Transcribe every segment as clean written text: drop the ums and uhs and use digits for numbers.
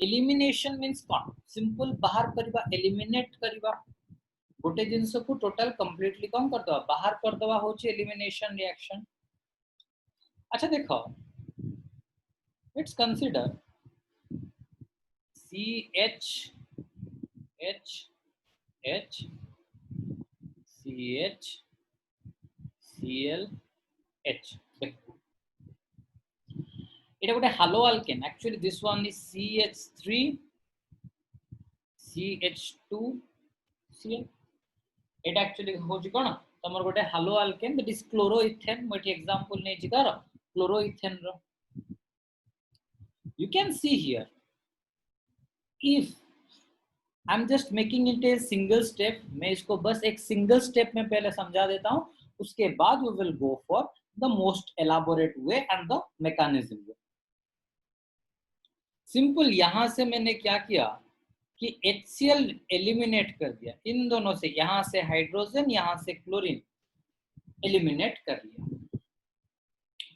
Elimination means कौन simple बाहर करवा एलिमिनेट करवा गोटे जिनस को टोटल कंप्लीटली कौन कर दवा बाहर कर दवा होची एलिमिनेशन रिएक्शन। अच्छा देखो let's consider CH H H CH Cl H देखो এটা গোটে halo alkane actually this one is CH3 CH2 Cl এটা actually होची कोन तमर गोटे halo alkane that is chloroethane मोटी एग्जांपल नै जिकार chloroethane row you can see here if I'm just making it a single step मैं इसको बस एक सिंगल स्टेप में पहले समझा देता हूं उसके बाद we will go for the most elaborate way and the mechanism way। Simple यहां से मैंने क्या किया कि HCl एलिमिनेट कर दिया इन दोनों से यहां से हाइड्रोजन यहां से क्लोरीन एलिमिनेट कर लिया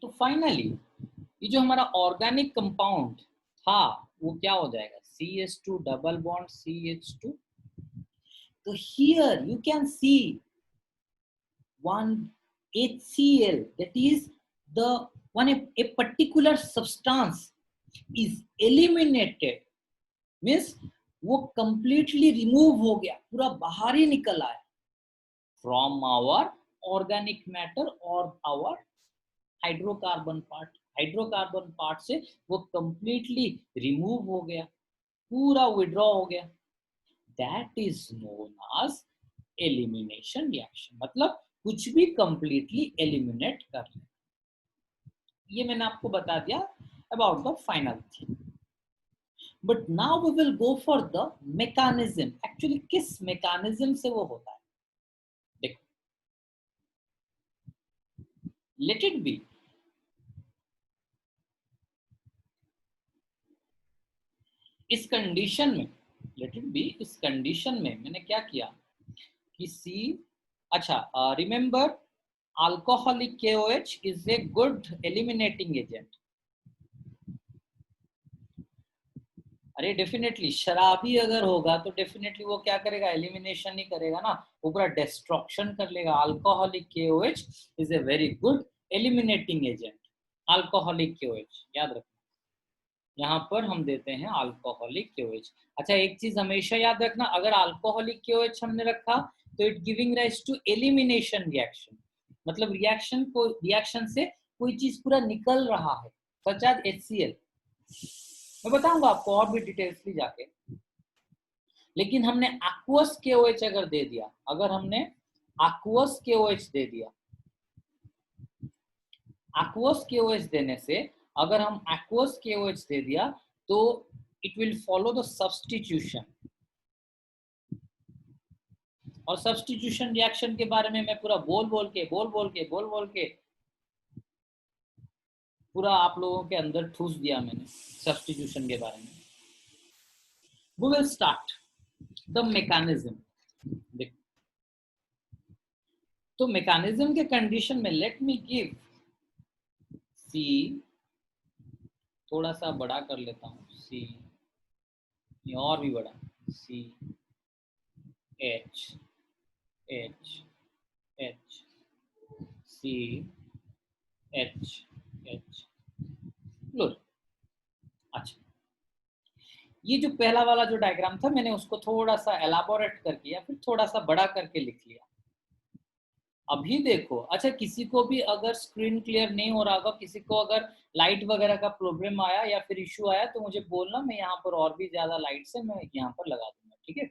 तो फाइनली ये जो हमारा ऑर्गेनिक कंपाउंड था वो क्या हो जाएगा CH2 डबल बॉन्ड CH2 तो here you can see one HCl that is the one a particular substance is eliminated means वो completely remove हो गया पूरा बाहर ही निकल आया from our organic matter or our hydrocarbon part से वो completely remove हो गया पूरा withdraw हो गया that is known as elimination reaction मतलब कुछ भी completely eliminate कर ले ये मैंने आपको बता दिया about the final thing but now we will go for the mechanism actually किस mechanism से वो होता है देखो let it be इस कंडीशन में let it be इस कंडीशन में मैंने क्या किया कि C अच्छा remember alcoholic KOH is a good eliminating agent अरे डेफिनेटली शराबी अगर होगा तो डेफिनेटली वो क्या करेगा एलिमिनेशन ही करेगा ना वो पूरा डिस्ट्रक्शन कर लेगा alcoholic KOH is a very good eliminating agent alcoholic KOH याद रखना यहाँ पर हम देते हैं अल्कोहलिक KOH अच्छा एक चीज हमेशा याद रखना अगर अल्कोहलिक KOH हमने रखा तो it giving rise to elimination reaction मतलब रिएक्शन से कोई चीज पूरा निकल रहा है सच एज HCl मैं बताऊंगा आपको और भी डिटेल्सली जाके लेकिन हमने एक्वस KOH अगर दे दिया अगर हमने एक्वस KOH दे दिया एक्वस KOH देने से अगर हम एक्वस KOH दे दिया तो it will follow the substitution और सब्स्टिट्यूशन रिएक्शन के बारे में मैं पूरा बोल के पूरा आप लोगों के अंदर ठूस दिया मैंने सब्स्टिट्यूशन के बारे में we will start the mechanism देखो तो mechanism के कंडीशन में let me give C थोड़ा सा बड़ा कर लेता हूँ C और भी बड़ा C H H H C H H लो अच्छा ये जो पहला वाला जो डायग्राम था मैंने उसको थोड़ा सा एलाबोरेट करके या फिर थोड़ा सा बड़ा करके लिख लिया अभी देखो अच्छा किसी को भी अगर स्क्रीन क्लियर नहीं हो रहा होगा किसी को अगर लाइट वगैरह का प्रॉब्लम आया या फिर इशू आया तो मुझे बोलना मैं यहाँ पर और भी ज्यादा लाइट से मैं यहाँ पर लगा दूंगा ठीक है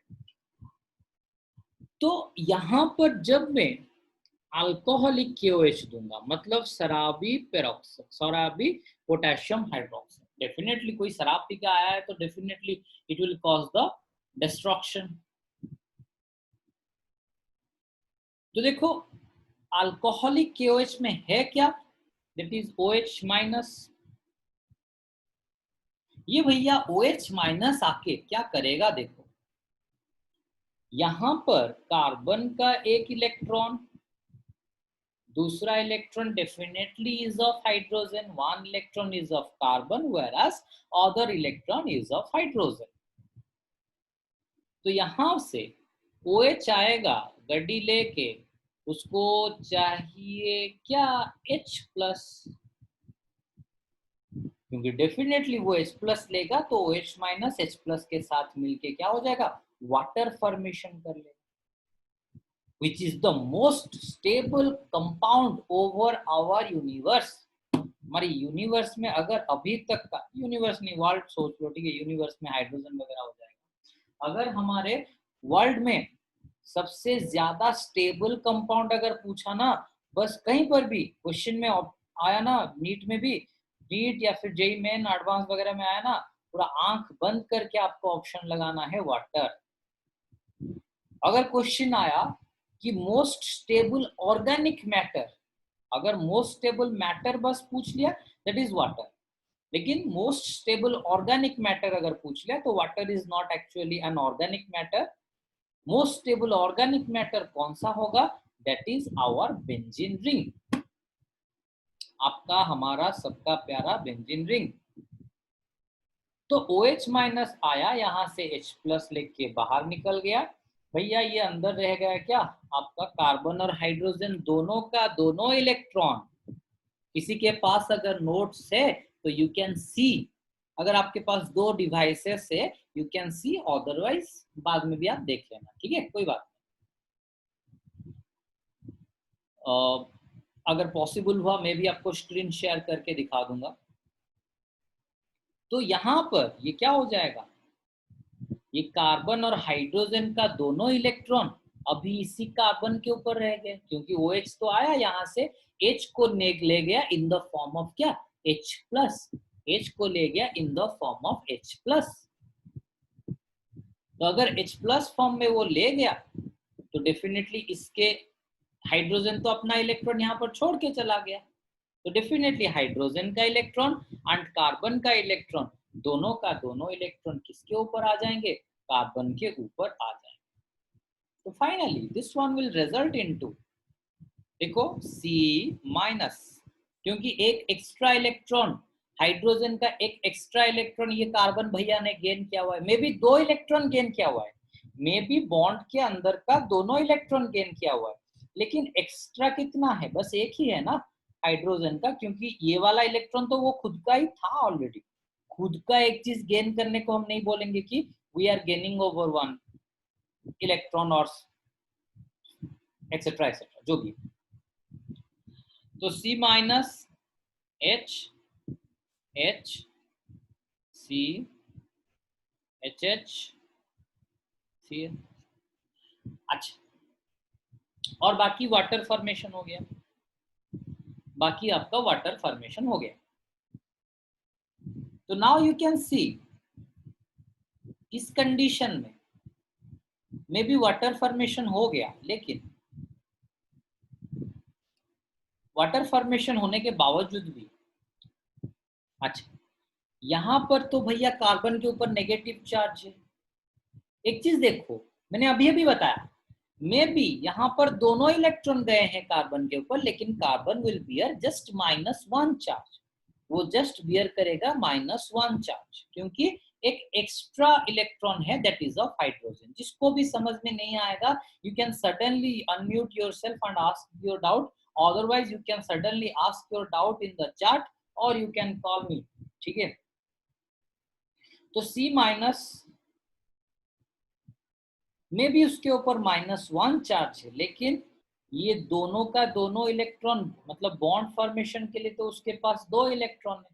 तो यहाँ पर जब मैं अल्कोहलिक KOH दूंगा मतलब शराबी पेरोक्साइड शराबी पोटेशियम हाइड्रोक्साइड डेफिनेटली कोई शराब पी के आया है तो definitely it will cause the destruction तो देखो अल्कोहलिक KOH में है क्या दैट इज OH माइनस ये भैया OH माइनस आके क्या करेगा देखो यहां पर कार्बन का एक इलेक्ट्रॉन दूसरा electron definitely is of hydrogen, one electron is of carbon whereas other electron is of hydrogen. तो यहां से OH आएगा गड्डी लेके, उसको चाहिए क्या, H प्लस, क्योंकि डेफिनेटली वो H प्लस लेगा तो OH माइनस H प्लस के साथ मिलके क्या हो जाएगा, वाटर फॉर्मेशन कर लेगा, which is the most stable compound over our universe। हमारी यूनिवर्स में अगर अभी तक का, यूनिवर्स नहीं वर्ल्ड सोच लो, ठीक है, यूनिवर्स में हाइड्रोजन वगैरह हो जाएगा, अगर हमारे वर्ल्ड में सबसे ज्यादा स्टेबल कंपाउंड अगर पूछा ना, बस कहीं पर भी क्वेश्चन में आया ना, नीट में भी, नीट या फिर जेई मेन एडवांस वगैरह में आया ना, पूरा आंख बंद करके आपको ऑप्शन लगाना है वाटर। अगर क्वेश्चन आया कि मोस्ट स्टेबल ऑर्गेनिक मैटर, अगर मोस्ट स्टेबल मैटर बस पूछ लिया दैट इज वाटर, लेकिन मोस्ट स्टेबल ऑर्गेनिक मैटर अगर पूछ लिया तो water is not actually an organic matter. Most stable organic matter कौन सा होगा, that is our benzene ring, आपका हमारा सबका प्यारा बेंजीन रिंग। तो OH माइनस आया, यहां से H प्लस लेके बाहर निकल गया, भैया ये अंदर रह गया क्या, आपका कार्बन और हाइड्रोजन दोनों का दोनों इलेक्ट्रॉन। किसी के पास अगर नोट्स है तो यू कैन सी, अगर आपके पास दो डिवाइसेस है यू कैन सी, अदरवाइज बाद में भी आप देख लेना, ठीक है, कोई बात नहीं। अगर पॉसिबल हुआ मैं भी आपको स्क्रीन शेयर करके दिखा दूंगा। तो यहां पर ये क्या हो जाएगा, ये कार्बन और हाइड्रोजन का दोनों इलेक्ट्रॉन अभी इसी कार्बन के ऊपर रह गए, क्योंकि OH तो आया, यहां से H को ले गया इन द फॉर्म ऑफ क्या, H प्लस, H को ले गया in the form of H plus. तो अगर H प्लस फॉर्म में वो ले गया तो डेफिनेटली इसके हाइड्रोजन तो अपना इलेक्ट्रॉन यहाँ पर छोड़ के चला गया, तो डेफिनेटली हाइड्रोजन का इलेक्ट्रॉन एंड कार्बन का इलेक्ट्रॉन दोनों का दोनों इलेक्ट्रॉन किसके ऊपर आ जाएंगे, कार्बन के ऊपर आ जाएंगे। तो finally this one will result into, देखो C माइनस, क्योंकि एक एक्स्ट्रा इलेक्ट्रॉन हाइड्रोजन का, एक एक्स्ट्रा इलेक्ट्रॉन ये कार्बन भैया ने गेन किया हुआ है, मे बी दो इलेक्ट्रॉन गेन किया हुआ है, मे बी बॉन्ड के अंदर का दोनों इलेक्ट्रॉन गेन किया हुआ है, लेकिन एक्स्ट्रा कितना है, बस एक ही है ना हाइड्रोजन का, क्योंकि ये वाला इलेक्ट्रॉन तो वो खुद का ही था ऑलरेडी। खुद का एक चीज गेन करने को हम नहीं बोलेंगे कि we are gaining over one electron और एक्सेट्रा एक्सेट्रा जो भी। तो C minus H H C H H C, अच्छा, और बाकी वाटर फॉर्मेशन हो गया, बाकी आपका वाटर फॉर्मेशन हो गया। तो नाउ यू कैन सी इस कंडीशन में मे बी वाटर फॉर्मेशन हो गया, लेकिन वाटर फॉर्मेशन होने के बावजूद भी, अच्छा, यहां पर तो भैया कार्बन के ऊपर नेगेटिव चार्ज है। एक चीज देखो, मैंने अभी अभी बताया, मे बी यहां पर दोनों इलेक्ट्रॉन गए हैं कार्बन के ऊपर, लेकिन carbon will beer just -1 charge, वो जस्ट बियर करेगा -1 चार्ज, क्योंकि एक एक्स्ट्रा इलेक्ट्रॉन है दैट इज ऑफ हाइड्रोजन। जिसको भी समझ में नहीं आएगा you can suddenly unmute yourself and ask your doubt, otherwise you can suddenly ask your doubt in the chat or you can call me, ठीक है। तो C माइनस में भी उसके ऊपर -1 चार्ज है, लेकिन ये दोनों का दोनों इलेक्ट्रॉन, मतलब बॉन्ड फॉर्मेशन के लिए तो उसके पास दो इलेक्ट्रॉन है,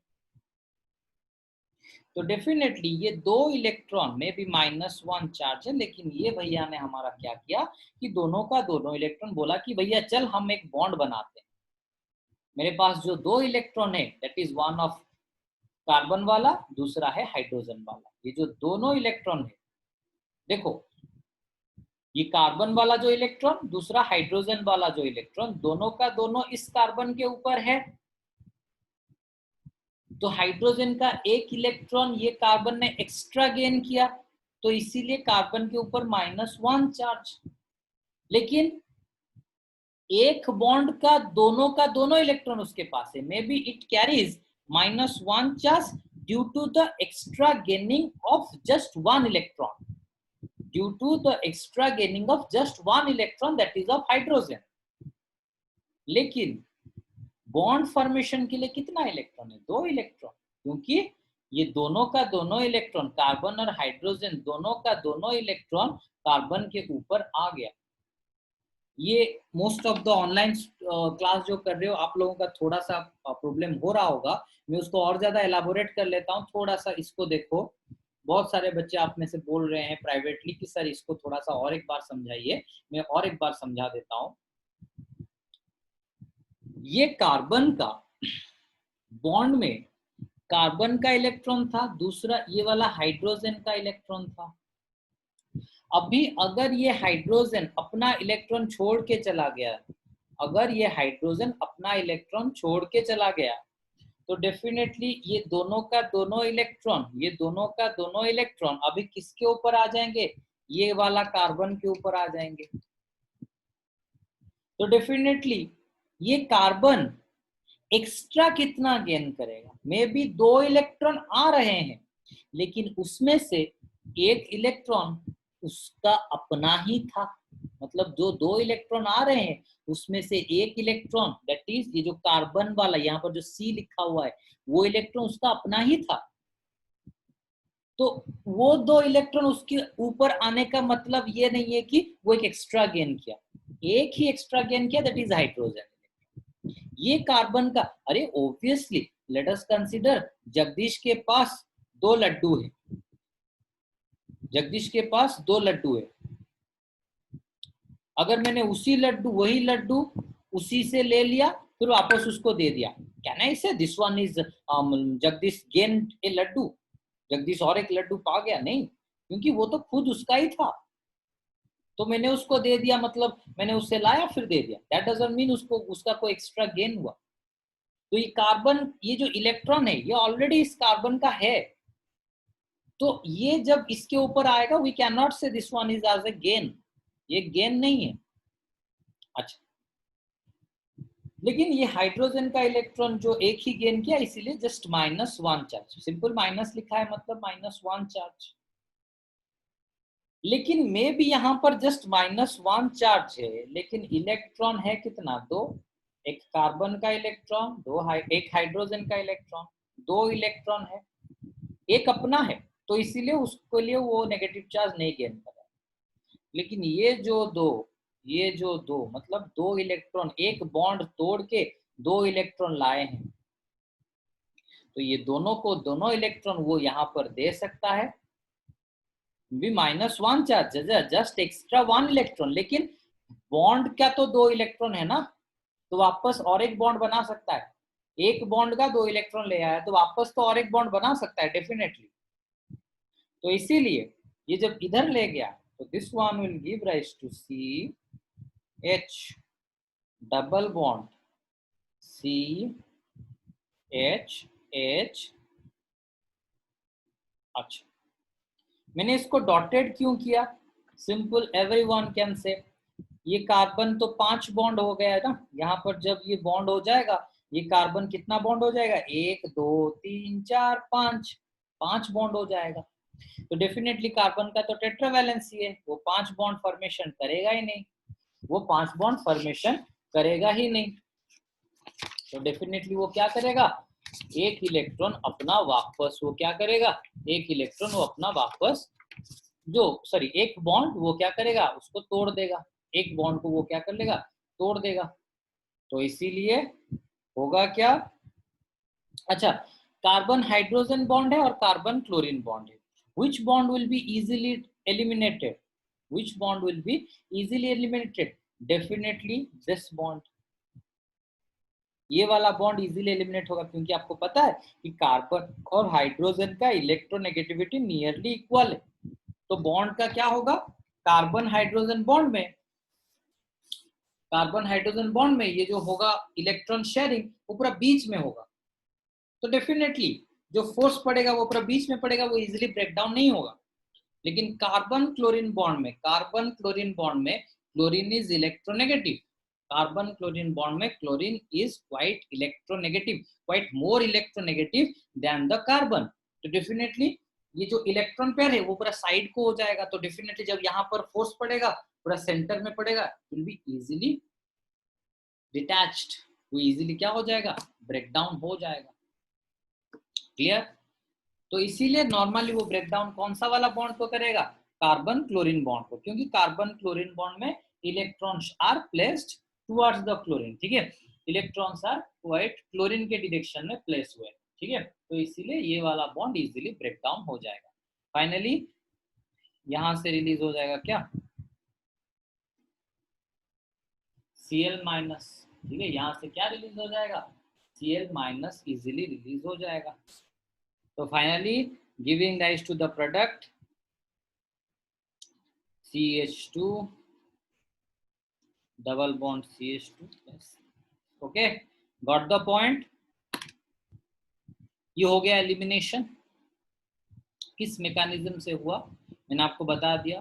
तो डेफिनेटली ये दो इलेक्ट्रॉन में भी -1 चार्ज है, लेकिन ये भैया ने हमारा क्या किया कि दोनों का दोनों इलेक्ट्रॉन बोला कि भैया चल हम एक बॉन्ड बनाते हैं, मेरे पास जो दो इलेक्ट्रॉन है that is one of carbon वाला, दूसरा है हाइड्रोजन वाला, ये जो दोनों इलेक्ट्रॉन है, देखो ये कार्बन वाला जो इलेक्ट्रॉन, दूसरा हाइड्रोजन वाला जो इलेक्ट्रॉन, दोनों का दोनों इस कार्बन के ऊपर है, तो हाइड्रोजन का एक इलेक्ट्रॉन ये कार्बन ने एक्स्ट्रा गेन किया, तो इसीलिए कार्बन के ऊपर -1 चार्ज। लेकिन एक बॉन्ड का दोनों इलेक्ट्रॉन उसके पास है, maybe it carries -1 charge due to the extra gaining of just 1 electron, due to the extra gaining of just 1 electron that is of hydrogen. लेकिन बॉन्ड फॉर्मेशन के लिए कितना इलेक्ट्रॉन है? 2 इलेक्ट्रॉन, क्योंकि ये दोनों का दोनों इलेक्ट्रॉन, कार्बन और हाइड्रोजन दोनों का दोनों इलेक्ट्रॉन कार्बन के ऊपर आ गया। ये most of the online class जो कर रहे हो आप लोगों का थोड़ा सा प्रॉब्लम हो रहा होगा, मैं उसको और ज्यादा एलाबोरेट कर लेता हूँ। थोड़ा सा इसको देखो, बहुत सारे बच्चे आप में से बोल रहे हैं प्राइवेटली कि सर इसको थोड़ा सा और एक बार समझाइए, मैं और एक बार समझा देता हूँ। ये कार्बन का बॉन्ड में कार्बन का इलेक्ट्रॉन था, दूसरा ये वाला हाइड्रोजन का इलेक्ट्रॉन था। अभी अगर ये हाइड्रोजन अपना इलेक्ट्रॉन छोड़ के चला गया, अगर ये हाइड्रोजन अपना इलेक्ट्रॉन छोड़ के चला गया, तो डेफिनेटली ये दोनों का दोनों इलेक्ट्रॉन, ये दोनों का दोनों इलेक्ट्रॉन अभी किसके ऊपर आ जाएंगे? ये वाला कार्बन के ऊपर आ जाएंगे। तो डेफिनेटली ये कार्बन एक्स्ट्रा कितना गेन करेगा? मे बी 2 इलेक्ट्रॉन आ रहे हैं, लेकिन उसमें से एक इलेक्ट्रॉन उसका अपना ही था, मतलब जो 2 इलेक्ट्रॉन आ रहे हैं उसमें से एक इलेक्ट्रॉन दैट इज ये जो कार्बन वाला यहाँ पर जो सी लिखा हुआ है, वो इलेक्ट्रॉन उसका अपना ही था। तो वो 2 इलेक्ट्रॉन उसके ऊपर आने का मतलब ये नहीं है कि वो एक एक्स्ट्रा गेन किया, एक ही एक्स्ट्रा गेन किया दैट इज हाइड्रोजन। ये कार्बन का, अरे obviously let us consider Jagdish के पास 2 लड्डू है, जगदीश के पास 2 लड्डू है। अगर मैंने वही लड्डू उसी से ले लिया फिर वापस उसको दे दिया, can I say this one is Jagdish gain a laddu, Jagdish और एक लड्डू पा गया? नहीं, क्योंकि वो तो खुद उसका ही था। तो मैंने उसको दे दिया, मतलब मैंने उससे लाया फिर दे दिया, दैट डजंट मीन उसको उसका कोई एक्स्ट्रा गेन हुआ। तो ये कार्बन, ये जो इलेक्ट्रॉन है ये ऑलरेडी इस कार्बन का है, तो ये जब इसके ऊपर आएगा we can not say this one is as a gain, ये गेन नहीं है। अच्छा, लेकिन ये हाइड्रोजन का इलेक्ट्रॉन जो एक ही गेन किया, इसीलिए जस्ट -1 चार्ज, सिंपल माइनस लिखा है मतलब -1 चार्ज। लेकिन मे भी यहाँ पर जस्ट -1 चार्ज है, लेकिन इलेक्ट्रॉन है कितना? 2, एक कार्बन का इलेक्ट्रॉन, एक हाइड्रोजन का इलेक्ट्रॉन, 2 इलेक्ट्रॉन है, एक अपना है, तो इसीलिए उसके लिए वो नेगेटिव चार्ज नहीं गेन कर रहा। लेकिन ये जो दो मतलब 2 इलेक्ट्रॉन एक बॉन्ड तोड़ के 2 इलेक्ट्रॉन लाए हैं, तो ये दोनों को दोनों इलेक्ट्रॉन वो यहाँ पर दे सकता है भी -1 चार्ज, जस्ट एक्स्ट्रा 1 इलेक्ट्रॉन, लेकिन बॉन्ड का तो 2 इलेक्ट्रॉन है ना, तो वापस और एक बॉन्ड बना सकता है। एक बॉन्ड का 2 इलेक्ट्रॉन ले आया तो वापस तो और एक बॉन्ड बना सकता है डेफिनेटली। तो इसीलिए ये जब इधर ले गया तो this one will give rise to C H double bond C H H. अच्छा, मैंने इसको डॉटेड क्यों किया? सिंपल, एवरीवन कैन से, ये कार्बन तो 5 बॉन्ड हो गया है ना, यहाँ पर जब ये बॉन्ड हो जाएगा, ये कार्बन कितना बॉन्ड हो जाएगा? 1 2 3 4 5 बॉन्ड हो जाएगा। तो डेफिनेटली कार्बन का तो टेट्रावैलेंसी है, वो 5 बॉन्ड फॉर्मेशन करेगा ही नहीं, वो 5 बॉन्ड फॉर्मेशन करेगा ही नहीं। तो डेफिनेटली वो क्या करेगा? एक इलेक्ट्रॉन अपना वापस, वो क्या करेगा? एक इलेक्ट्रॉन वो अपना वापस एक बॉन्ड वो क्या करेगा? उसको तोड़ देगा, एक बॉन्ड को वो क्या कर लेगा? तोड़ देगा। तो इसीलिए होगा क्या? अच्छा, कार्बन हाइड्रोजन बॉन्ड है और कार्बन क्लोरीन बॉन्ड है, which bond will be easily eliminated? Which bond will be easily eliminated? Definitely this bond, ये वाला बॉन्ड इजीली एलिमिनेट होगा, क्योंकि आपको पता है कि कार्बन और हाइड्रोजन का इलेक्ट्रोनेगेटिविटी नियरली इक्वल है। तो बॉन्ड का क्या होगा? कार्बन हाइड्रोजन बॉन्ड में ये जो होगा इलेक्ट्रॉन शेयरिंग वो पूरा बीच में होगा, तो डेफिनेटली जो फोर्स पड़ेगा वो पूरा बीच में पड़ेगा, वो इजीली ब्रेक डाउन नहीं होगा। लेकिन कार्बन क्लोरीन बॉन्ड में chlorine is electronegative, carbon chlorine bond में chlorine is quite electronegative, quite more electronegative than the carbon. तो डेफिनेटली ये जो इलेक्ट्रॉन पेयर है वो पूरा साइड को हो जाएगा, तो डेफिनेटली जब यहाँ पर फोर्स पड़ेगा पूरा सेंटर में पड़ेगा, विल बी इजीली डिटैच्ड, वो इजीली क्या हो जाएगा, ब्रेक डाउन हो जाएगा। क्लियर? तो इसीलिए नॉर्मली वो ब्रेक डाउन कौन सा वाला बॉन्ड को करेगा, कार्बन क्लोरीन बॉन्ड को, क्योंकि कार्बन क्लोरीन बॉन्ड में electrons are placed towards the chlorine, ठीक है, इलेक्ट्रॉन्स आर क्वाइट क्लोरीन के डायरेक्शन में प्लेस हुए, ठीक है, तो इसीलिए ये वाला बॉन्ड इजीली ब्रेक डाउन हो जाएगा। फाइनली यहां से रिलीज हो जाएगा क्या, Cl माइनस, ठीक है, यहां से क्या रिलीज हो जाएगा, Cl माइनस इजीली रिलीज हो जाएगा। तो finally giving rise to the product CH2 double bond CH2 plus. Okay, got the point? ये हो गया एलिमिनेशन। किस मैकेनिज्म से हुआ मैंने आपको बता दिया।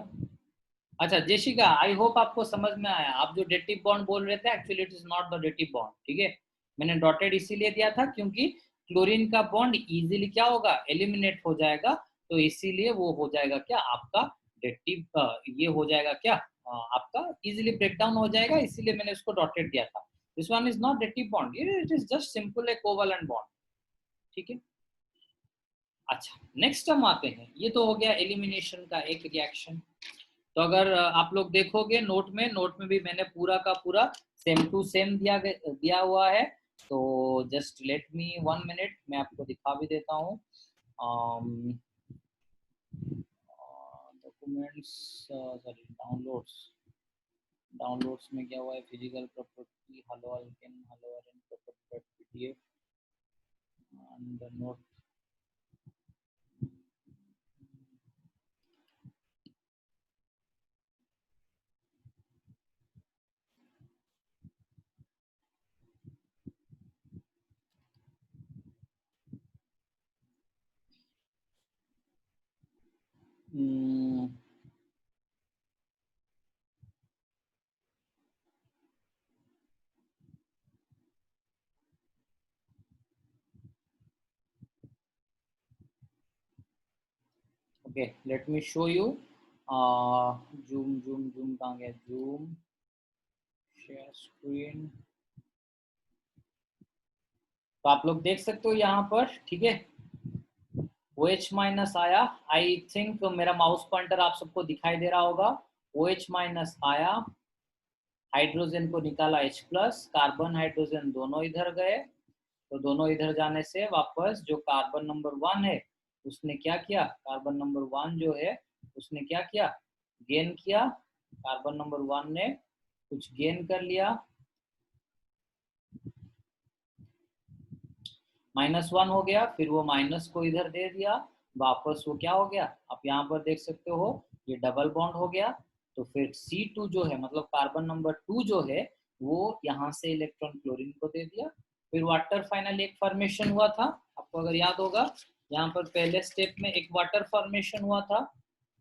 अच्छा जेशिका, आई होप आपको समझ में आया। आप जो डेटिव बॉन्ड बोल रहे थे actually it is not the dative bond, ठीक है, मैंने डॉटेड इसीलिए दिया था क्योंकि क्लोरीन का बॉन्ड इजीली क्या होगा, एलिमिनेट हो जाएगा, तो इसीलिए वो हो जाएगा क्या आपका डेटिव, ये हो जाएगा क्या आपका इजीली ब्रेकडाउन हो जाएगा, इसीलिए मैंने उसको डॉटेड दिया था। This one is not dative bond, it is just simple A covalent bond, ठीक है। अच्छा नेक्स्ट हम आते हैं, ये तो हो गया एलिमिनेशन का एक रिएक्शन। तो अगर आप लोग देखोगे नोट में भी मैंने पूरा का पूरा सेम टू सेम दिया हुआ है। तो जस्ट लेट मी 1 मिनट, मैं आपको दिखा भी देता हूँ। डॉक्यूमेंट्स, सॉरी डाउनलोड्स में क्या हुआ है, physical property, halo alkane, halo arene property PDF and note. Okay let me show you. Zoom कहाँ गया, जूम शेयर स्क्रीन। तो आप लोग देख सकते हो यहाँ पर, ठीक है, OH माइनस आया। आई थिंक मेरा माउस पॉइंटर आप सबको दिखाई दे रहा होगा। OH माइनस आया, हाइड्रोजन को निकाला H प्लस, कार्बन हाइड्रोजन दोनों इधर गए, तो दोनों इधर जाने से वापस जो कार्बन नंबर 1 है उसने क्या किया, कार्बन नंबर 1 जो है उसने क्या किया, गेन किया, कार्बन नंबर 1 ने कुछ गेन कर लिया, -1 हो गया, फिर वो माइनस को इधर दे दिया, वापस वो क्या हो गया, आप यहाँ पर देख सकते हो ये डबल बॉन्ड हो गया। तो फिर C2 जो है मतलब कार्बन नंबर 2 जो है वो यहाँ से इलेक्ट्रॉन क्लोरीन को दे दिया। फिर वाटर फाइनल एक फॉर्मेशन हुआ था, आपको अगर याद होगा, यहाँ पर पहले स्टेप में एक वाटर फॉर्मेशन हुआ था,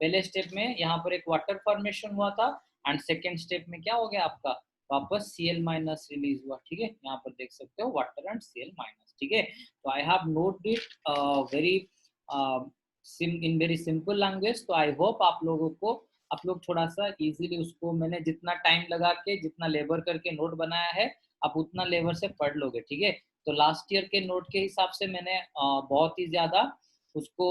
पहले स्टेप में यहाँ पर एक वाटर फॉर्मेशन हुआ था, एंड सेकेंड स्टेप में क्या हो गया आपका, वापस Cl माइनस रिलीज हुआ, ठीक है, यहाँ पर देख सकते हो वाटर एंड Cl माइनस, ठीक है। तो I have note it very in very simple language. तो आई होप आप लोगों को, आप लोग थोड़ा सा इजीली उसको, मैंने जितना टाइम लगा के जितना लेबर करके नोट बनाया है आप उतना लेबर से पढ़ लोगे, ठीक है। तो लास्ट ईयर के नोट के हिसाब से मैंने बहुत ही ज्यादा उसको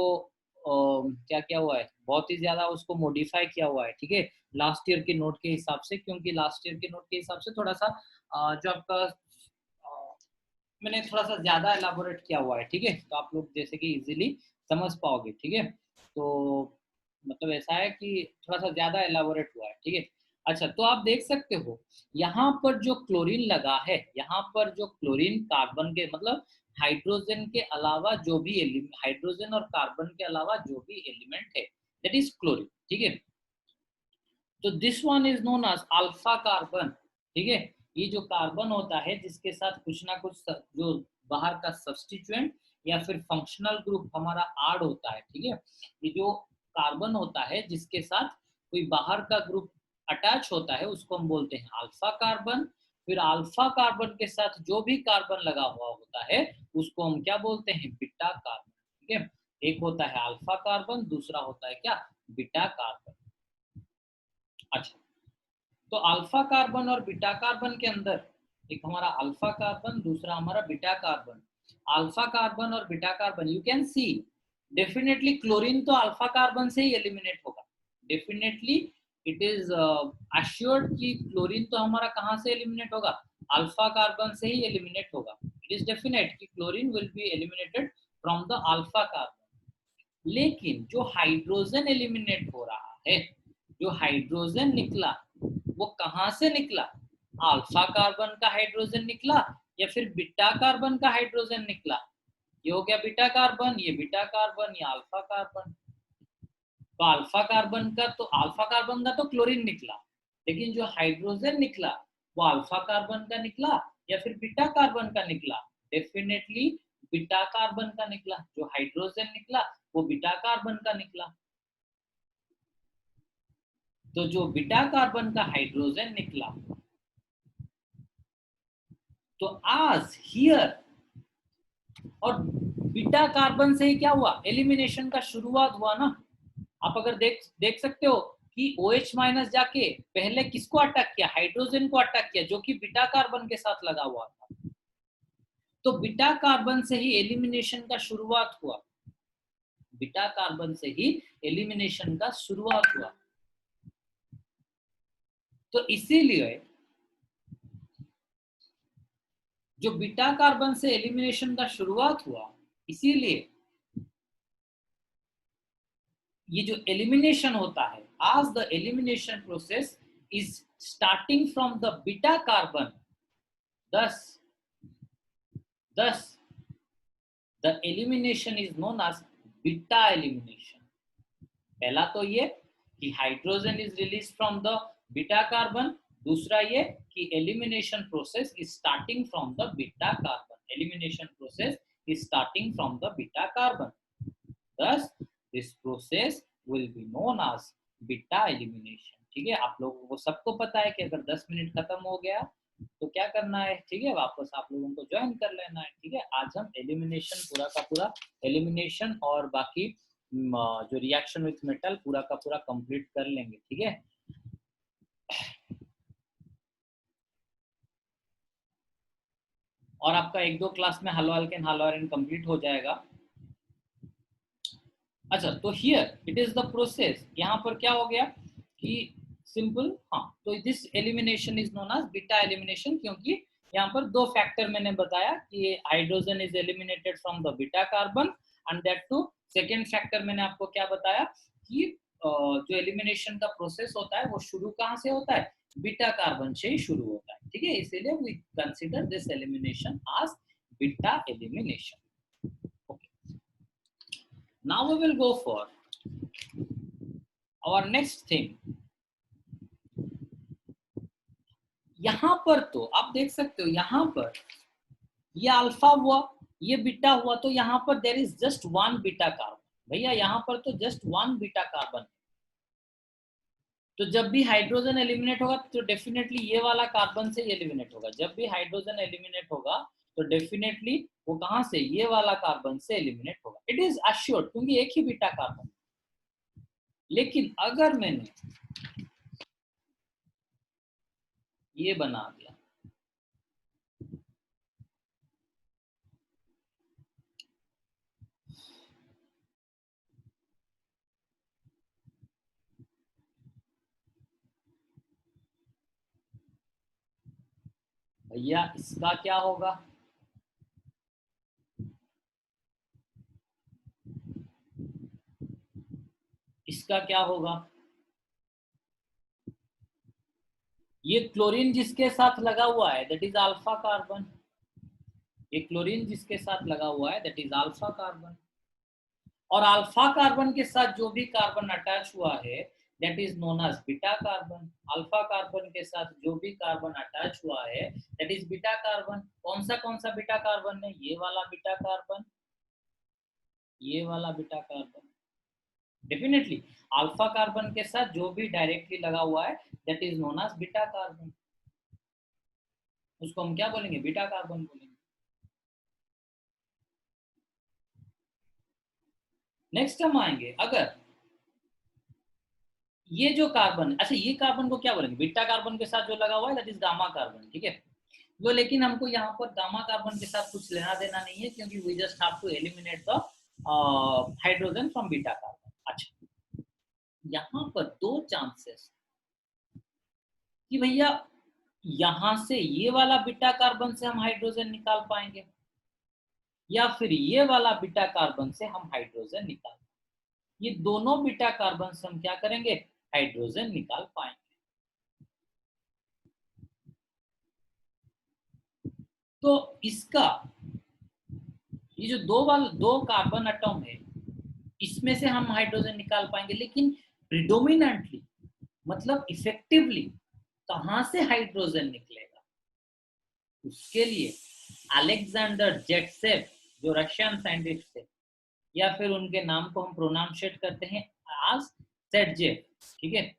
क्या क्या हुआ है, बहुत ही ज्यादा उसको मॉडिफाई किया हुआ है, ठीक है, लास्ट ईयर के नोट के हिसाब से, क्योंकि लास्ट ईयर के नोट के हिसाब से थोड़ा सा जो आपका मैंने थोड़ा सा ज्यादा एलाबोरेट किया हुआ है, ठीक है, तो आप लोग जैसे कि इजीली समझ पाओगे, ठीक है। तो मतलब ऐसा है कि थोड़ा सा ज्यादा एलाबोरेट हुआ है, ठीक है। अच्छा तो आप देख सकते हो यहाँ पर जो क्लोरीन लगा है, यहाँ पर जो क्लोरीन कार्बन के मतलब हाइड्रोजन के अलावा जो भी हाइड्रोजन और कार्बन के अलावा जो भी एलिमेंट है दैट इज क्लोरीन, ठीक है। तो this one is known as alpha carbon, ठीक है। ये जो कार्बन होता है जिसके साथ कुछ ना कुछ जो बाहर का सब्स्टिट्यूएंट या फिर फंक्शनल ग्रुप हमारा आड होता है, ठीक है, ये जो कार्बन होता है जिसके साथ कोई बाहर का ग्रुप अटैच होता है उसको हम बोलते हैं अल्फा कार्बन, फिर अल्फा कार्बन के साथ जो भी कार्बन लगा हुआ होता है उसको हम क्या बोलते हैं, बीटा कार्बन। ठीक है, एक होता है अल्फा कार्बन, दूसरा होता है क्या, बीटा कार्बन। अच्छा, तो अल्फा कार्बन और बीटा कार्बन के अंदर एक हमारा अल्फा कार्बन, दूसरा हमारा बीटा कार्बन। अल्फा कार्बन और beta carbon, you can see definitely chlorine तो अल्फा कार्बन से ही एलिमिनेट होगा। डेफिनेटली इट इज अश्योर्ड कि क्लोरीन तो हमारा कहाँ से एलिमिनेट होगा, अल्फा कार्बन से ही एलिमिनेट होगा। इट इज डेफिनेट कि chlorine will be eliminated from the alpha carbon. लेकिन जो हाइड्रोजन एलिमिनेट हो रहा है, जो हाइड्रोजन निकला वो कहां से निकला, अल्फा कार्बन का हाइड्रोजन निकला या फिर बीटा कार्बन का हाइड्रोजन निकला। ये हो गया बीटा कार्बन, ये बीटा कार्बन, ये अल्फा कार्बन। तो अल्फा कार्बन का तो क्लोरीन निकला, लेकिन जो हाइड्रोजन निकला वो अल्फा कार्बन का निकला या फिर बीटा कार्बन का निकला, डेफिनेटली बीटा कार्बन का निकला। जो हाइड्रोजन निकला वो बीटा कार्बन का निकला। तो जो बीटा कार्बन का हाइड्रोजन निकला, तो आज हियर, और बीटा कार्बन से ही क्या हुआ, एलिमिनेशन का शुरुआत हुआ ना। आप अगर देख सकते हो कि OH माइनस जाके पहले किसको अटैक किया, हाइड्रोजन को अटैक किया, जो कि बीटा कार्बन के साथ लगा हुआ था। तो बीटा कार्बन से ही एलिमिनेशन का शुरुआत हुआ, बीटा कार्बन से ही एलिमिनेशन का शुरुआत हुआ। तो इसीलिए जो बीटा कार्बन से एलिमिनेशन का शुरुआत हुआ, इसीलिए ये जो एलिमिनेशन होता है, आज the elimination process is starting from the beta carbon, thus the elimination is known as beta elimination। पहला तो ये कि hydrogen is release from the beta carbon, दूसरा ये कि elimination process is starting from the beta carbon, elimination process is starting from the beta carbon, thus this process will be known as beta elimination। ठीक है, आप लोगों को सबको पता है कि अगर 10 मिनट खत्म हो गया तो क्या करना है, ठीक है, वापस आप लोगों को ज्वाइन कर लेना है। ठीक है, आज हम एलिमिनेशन पूरा का पूरा, एलिमिनेशन और बाकी जो रिएक्शन विथ मेटल पूरा का पूरा कंप्लीट कर लेंगे। ठीक है, और आपका 1-2 क्लास में halo alkane halo arene complete हो जाएगा। अच्छा, तो here it is the process, यहाँ पर क्या हो गया कि सिंपल, हाँ, तो this elimination is known as beta elimination, क्योंकि यहाँ पर 2 फैक्टर मैंने बताया कि hydrogen is eliminated from the beta carbon, and that to second factor मैंने आपको क्या बताया कि जो एलिमिनेशन का प्रोसेस होता है वो शुरू कहाँ से होता है, बीटा कार्बन से ही शुरू होता है। ठीक है, इसीलिए we consider this elimination as beta elimination. Now we will go for our next thing। यहां पर तो आप देख सकते हो, यहां पर ये अल्फा हुआ, ये बीटा हुआ, तो यहां पर there is just 1 beta carbon. भैया यहां पर तो जस्ट 1 बीटा कार्बन। तो जब भी हाइड्रोजन एलिमिनेट होगा तो डेफिनेटली ये वाला कार्बन से एलिमिनेट होगा। जब भी हाइड्रोजन एलिमिनेट होगा तो डेफिनेटली वो कहां से, ये वाला कार्बन से एलिमिनेट होगा। इट इज अश्योर्ड, क्योंकि एक ही बीटा कार्बन। लेकिन अगर मैंने ये बना दिया, भैया इसका क्या होगा, इसका क्या होगा, ये क्लोरीन जिसके साथ लगा हुआ है दैट इज अल्फा कार्बन, ये क्लोरीन जिसके साथ लगा हुआ है दैट इज अल्फा कार्बन, और अल्फा कार्बन के साथ जो भी कार्बन अटैच हुआ है that is known as beta carbon. Alpha carbon के साथ जो भी कार्बन अटैच हुआ है दैट इज बीटा कार्बन। कौन सा बीटा कार्बन है, ये वाला बीटा कार्बन, ये वाला beta carbon. Definitely alpha carbon के साथ जो भी डायरेक्टली लगा हुआ है that is known as beta carbon. उसको हम क्या बोलेंगे, बीटा कार्बन बोलेंगे। नेक्स्ट हम आएंगे, अगर ये जो कार्बन, अच्छा ये कार्बन को क्या बोलेंगे, बीटा कार्बन के साथ जो लगा हुआ है दैट इज गामा कार्बन, ठीक है। तो लेकिन हमको यहाँ पर गामा कार्बन के साथ कुछ लेना देना नहीं है, क्योंकि we just have to eliminate the hydrogen from beta carbon. अच्छा, यहाँ पर दो चांसेस कि भैया यहाँ से ये वाला बीटा कार्बन से हम हाइड्रोजन निकाल पाएंगे, या फिर ये वाला बीटा कार्बन से हम हाइड्रोजन निकाल, ये दोनों बीटा कार्बन से हम क्या करेंगे, हाइड्रोजन निकाल पाएंगे। तो इसका ये जो दो कार्बन एटम है, इसमें से हम हाइड्रोजन निकाल पाएंगे, लेकिन प्रिडोमिनेंटली मतलब इफेक्टिवली कहां से हाइड्रोजन निकलेगा, उसके लिए अलेक्जेंडर जेटसेव जो रशियन साइंटिस्ट थे, या फिर उनके नाम को हम प्रोनाउंशिएट करते हैं आज सेटजेफ, ठीक है।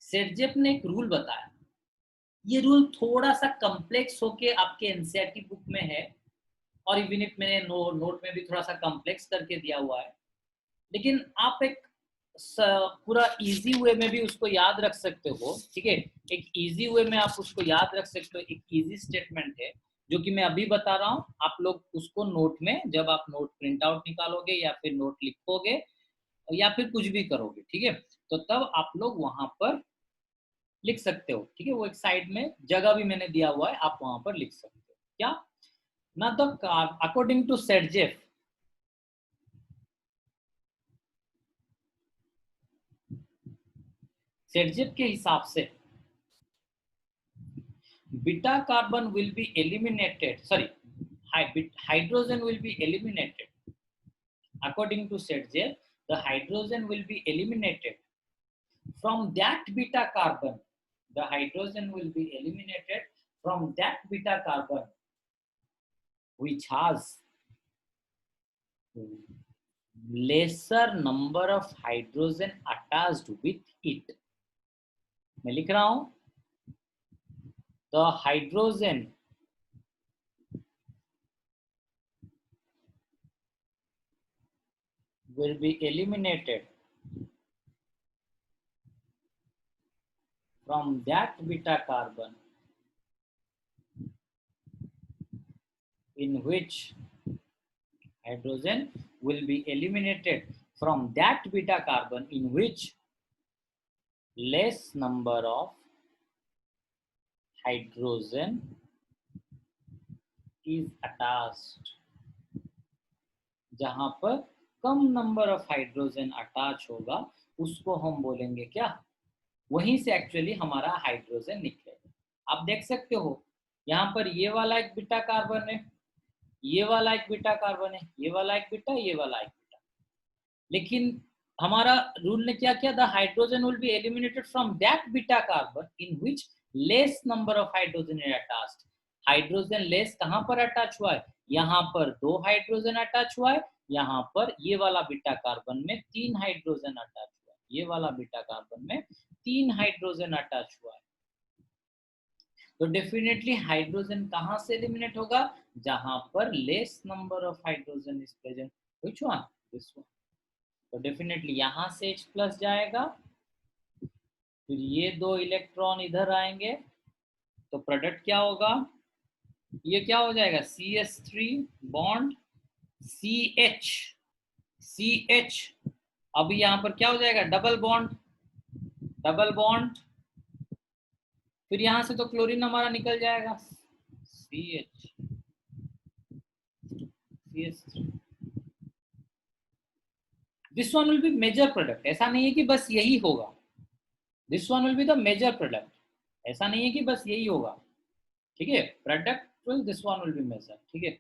सेटजेफ ने एक रूल बताया, ये रूल थोड़ा सा कॉम्प्लेक्स होके आपके एनसीईआरटी बुक में है, और इवन इफ मैंने नोट में भी थोड़ा सा कॉम्प्लेक्स करके दिया हुआ है, लेकिन आप एक पूरा इजी वे में भी उसको याद रख सकते हो, ठीक है। एक इजी वे में आप उसको याद रख सकते हो, एक इजी स्टेटमेंट है जो कि मैं अभी बता रहा हूँ, आप लोग उसको नोट में जब आप नोट प्रिंट आउट निकालोगे या फिर नोट लिखोगे या फिर कुछ भी करोगे, ठीक है, तो तब आप लोग वहां पर लिख सकते हो, ठीक है। वो एक साइड में जगह भी मैंने दिया हुआ है, आप वहां पर लिख सकते हो क्या ना। The according to Saytzeff, Saytzeff के हिसाब से beta carbon will be eliminated, sorry, hydrogen will be eliminated. According to Sergeyev, the hydrogen will be eliminated from that beta carbon. The hydrogen will be eliminated from that beta carbon which has lesser number of hydrogen attached with it. मैं लिख रहा हूं, the hydrogen will be eliminated from that beta carbon in which hydrogen will be eliminated from that beta carbon in which less number of hydrogen is attached, जहां पर कम number of hydrogen attach होगा उसको हम बोलेंगे क्या, वहीं से actually हमारा हाइड्रोजन निकलेगा। आप देख सकते हो यहाँ पर ये वाला एक बीटा कार्बन है, ये वाला एक बीटा कार्बन है, ये वाला एक बीटा, ये वाला एक बीटा, लेकिन हमारा रूल ने क्या किया, the hydrogen will be eliminated from that beta carbon in which less number of hydrogen is attached. Hydrogen less कहां पर अटैच हुआ है, यहाँ पर 2 हाइड्रोजन अटैच हुआ है, यहाँ पर ये वाला बीटा कार्बन में 3 हाइड्रोजन अटैच हुआ है, ये वाला बीटा कार्बन में 3 हाइड्रोजन अटैच हुआ है। तो डेफिनेटली हाइड्रोजन कहां से एलिमिनेट होगा, जहां पर less number of hydrogen is present, which one, this one. तो डेफिनेटली यहां से H प्लस जाएगा, फिर ये 2 इलेक्ट्रॉन इधर आएंगे, तो प्रोडक्ट क्या होगा, ये क्या हो जाएगा, CH3 बॉन्ड CH, CH, अभी यहां पर क्या हो जाएगा, डबल बॉन्ड, डबल बॉन्ड, फिर यहां से तो क्लोरीन हमारा निकल जाएगा, CH, CH3, this one will be major product, ऐसा नहीं है कि बस यही होगा, this one will be the major product, ऐसा नहीं है कि बस यही होगा, ठीक है, product will this one will be major, ठीक है।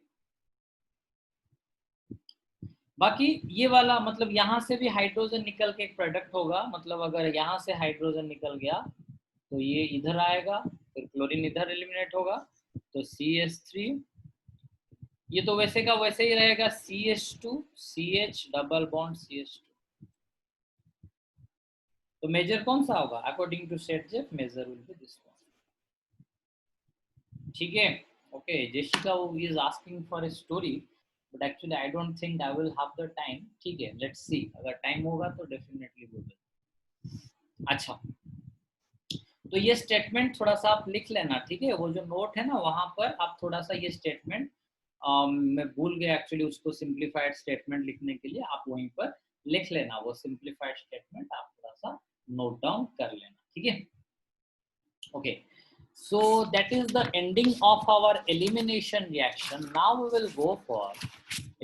बाकी ये वाला मतलब यहाँ से भी हाइड्रोजन निकल के एक प्रोडक्ट होगा, मतलब अगर यहाँ से हाइड्रोजन निकल गया तो ये इधर आएगा, फिर क्लोरीन इधर एलिमिनेट होगा, तो CH3, ये तो वैसे का वैसे ही रहेगा, CH2 CH double bond CH2। तो मेजर कौन सा होगा, according to Saytzeff major will be this one. ठीक है, okay. Jessica is asking for a story, but actually I don't think I will have the time. ठीक है, let's see, अगर time होगा तो डेफिनेटली वी विल। अच्छा, तो ये स्टेटमेंट थोड़ा सा आप लिख लेना, ठीक है। वो जो नोट है ना, वहां पर आप थोड़ा सा ये स्टेटमेंट, मैं भूल गया एक्चुअली उसको सिंप्लीफाइड स्टेटमेंट लिखने के लिए, आप वहीं पर लिख लेना वो सिंप्लीफाइड स्टेटमेंट, आप थोड़ा सा नोट डाउन कर लेना, ठीक है। Okay, so that is the ending of our elimination reaction. Now we will go for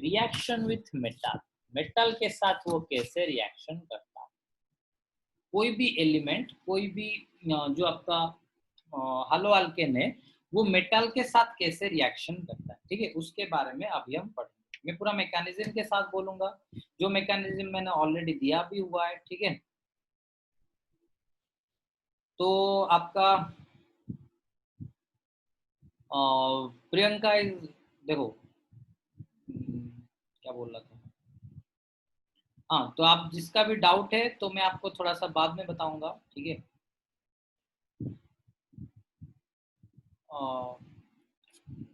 reaction with metal. Metal के साथ वो कैसे रिएक्शन करता है। कोई भी एलिमेंट, कोई भी जो आपका हालो अल्केन है, वो मेटल के साथ कैसे रिएक्शन करता है, ठीक है, उसके बारे में अभी हम पढ़ेंगे। मैं पूरा मैकेनिज्म के साथ बोलूंगा, जो मैकेनिज्म मैंने ऑलरेडी दिया भी हुआ है, ठीक है। तो आपका प्रियंका इज, देखो क्या बोल रहा था, हाँ, तो आप जिसका भी डाउट है तो मैं आपको थोड़ा सा बाद में बताऊंगा, ठीक है।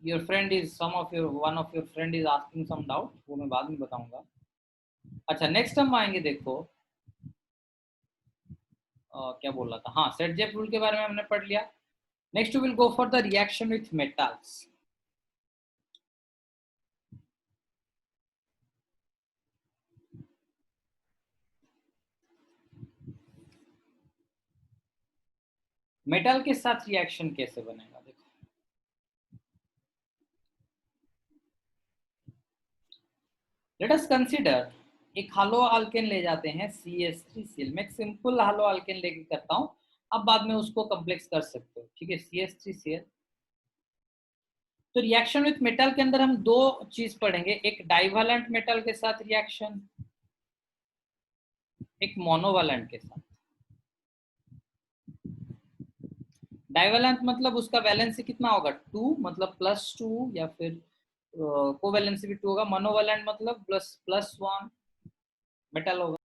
Your friend is some of your one of your friend is asking some doubt, वो मैं बाद में बताऊंगा। अच्छा, नेक्स्ट हम आएंगे, देखो क्या बोल रहा था, हाँ, सेट-जेप रूल के बारे में हमने पढ़ लिया। Next will go for the reaction with metals. Metal के साथ रिएक्शन कैसे बनेगा, देखो, लेट अस कंसीडर एक हालो अल्केन ले जाते हैं CH3Cl। मैं एक सिंपल हालो अल्केन लेके करता हूँ, अब बाद में उसको कॉम्प्लेक्स कर सकते हो, ठीक है, CH3Cl। तो रिएक्शन विथ मेटल के अंदर हम दो चीज पढ़ेंगे, एक डाइवेलेंट मेटल के साथ रिएक्शन, एक मोनोवेलेंट के साथ। डाइवेलेंट मतलब उसका वैलेंसी कितना होगा, 2, मतलब +2, या फिर कोवैलेंसी भी 2 होगा। मोनोवेलेंट मतलब ++1 मेटल होगा।